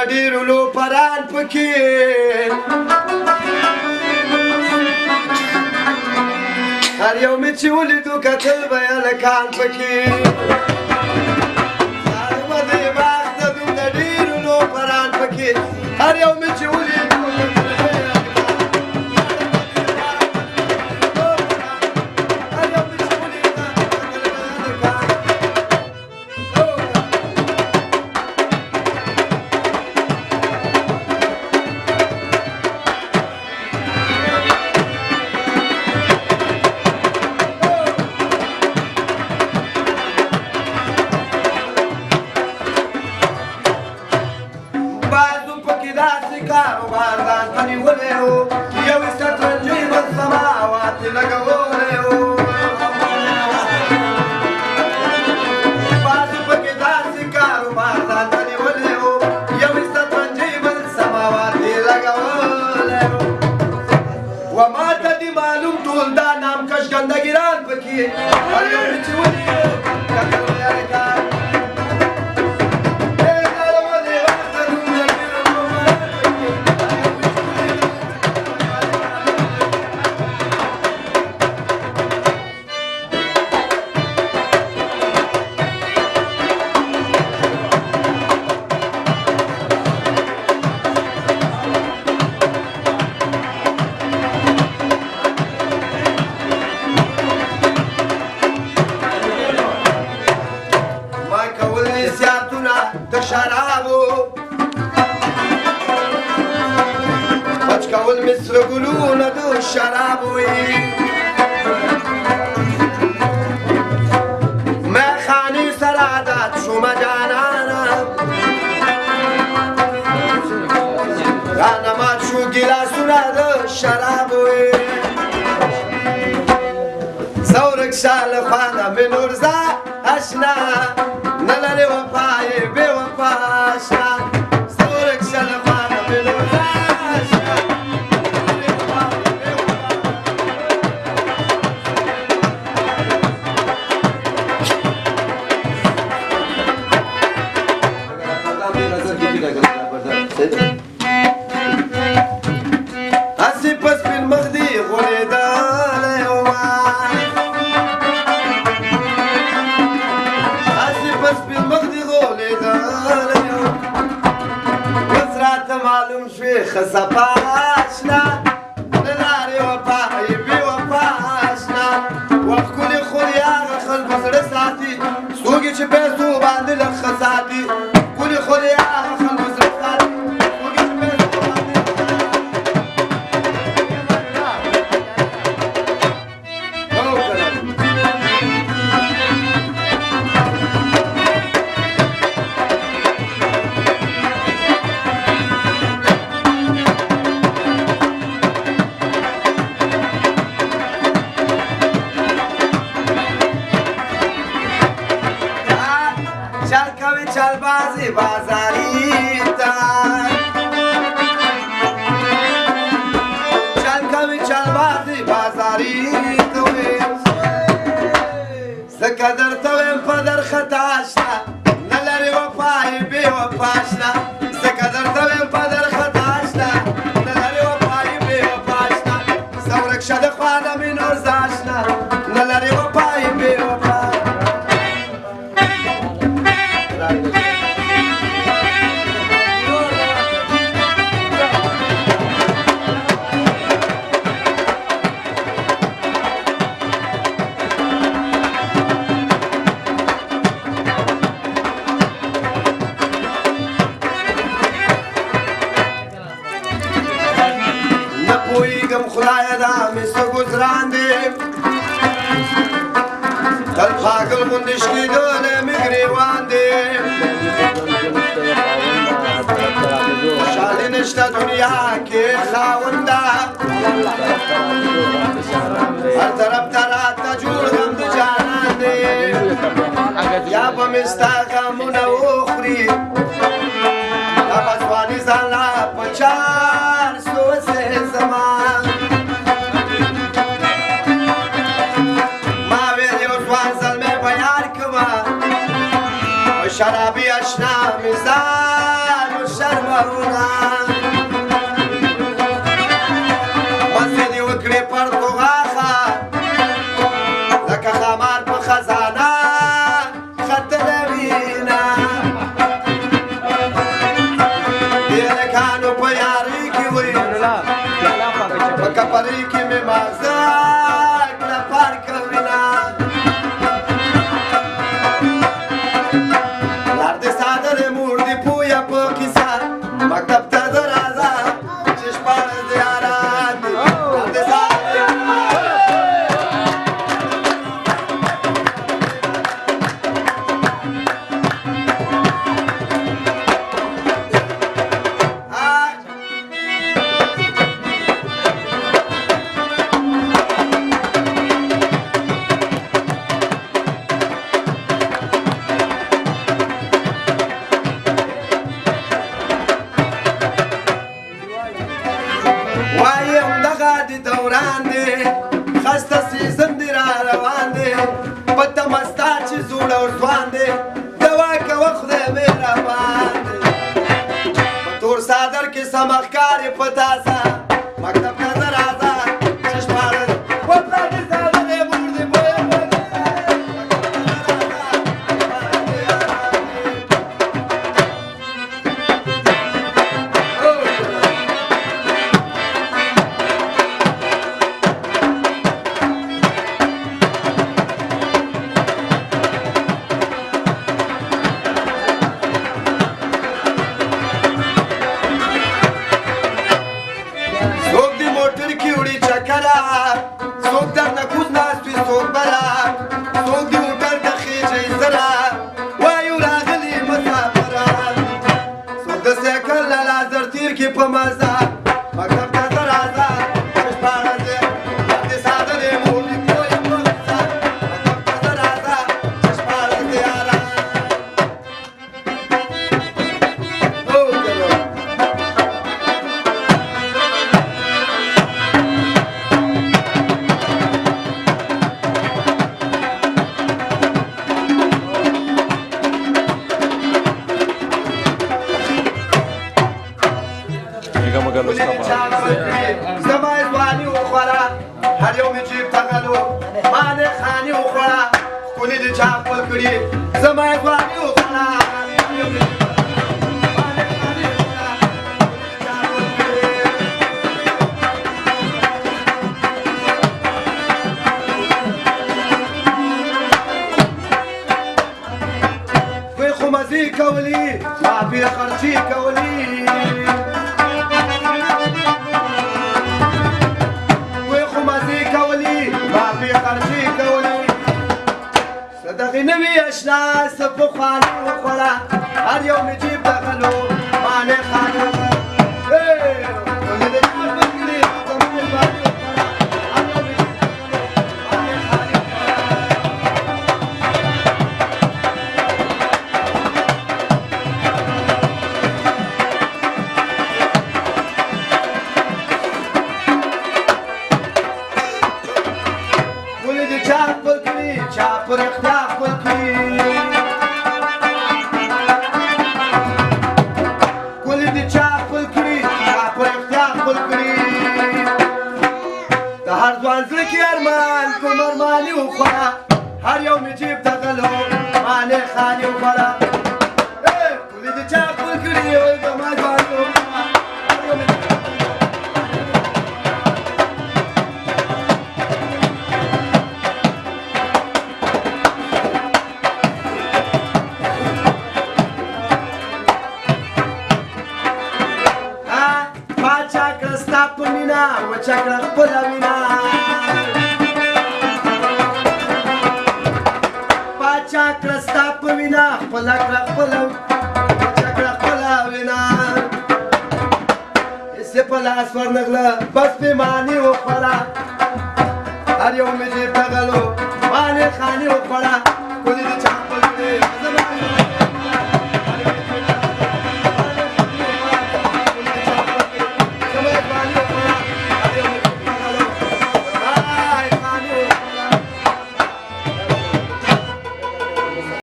ډېرو لوپران پکې هر یو مې چې ولیدو کتل به یې هلکان پکې ظالمه دې باغ ته دومره ډېرو لوپران پکې هر یو مې چې ولیدو شرابی اشنا مزار شرمونه مسې دې وکړې پړکو غاښه لکه خمار په خزانه ختله وینه دې هلکانو په یارۍ کې وي په کپرۍ کې مې مازه کړه پارکه وینه لار دې ساده دی مور دې پویه په کیسه مکتب ته د راځه چې شپاړس دې یاران دي لار دې ساده دی وایم دغه د دوران دی خسته سیزن دی را روان دی په تمه ستا چې زوړ او ځوان دی دوا کوه خدای مهربان دی په تور څادر کې سمه ښکارې په تازه مکتب ته زه راځه چې شپاړس وطن دې ساده دی مور دې پویه په کیسه مکتب ته زه څوک دې موټر کې وړي چکره څوک درنه کوز ناست وي څوک بله څوک دې موټر ته خېژئ زره وایو راغلي مسافره څوک د سایکل له لازر تیر کې په مزه مکتب ته زه راځه چې شپاړس دی لار دې ساده دی مور دې پویه په کیسه مکتب ته زه راځه چې شپاړس دی یاران زما ځواني وخوره هر یو مې جیب ته غلو ما نه خاني وخوره ښکلي دې چا خپل کړي زما ځواني وخوره هر یو مې جیب ته غلو ما نه خاني وخوره ښکلي دې چا خپل کړي دوی خو مزې کولي ما بې خرچي کولي خرچي کولې څه دغې نوي اشنا څه پخواني وخوړه هر یو مې جیب ته غلو ما نه خاني وخوړه ټولې دې چا خپل کړي زما یې ځواني وخوړه هر یو مې جیب ته غلو ما نه خاني چا خپل کړي چا پر اختیار خپل کړي ګلې دې چا خپل کړي چا پر اختیار خپل کړي د هر ځوان زړه کې ارمان کوم ارماني وخوړه هر یو مې جیب ته غلو ما نه خاني وخوړه ګلې دې چا خپل کړي زما ځواني وخوړه هر یو مې وچا کړه خپله وینا پاچا کړه ستا په وینا خپله کړه خپله وچا کړه خپله وینا هسې په لاس ورنغله بس پېمانې وخوړه هر یو مې جیب ته غلو ما نه خاني وخوړه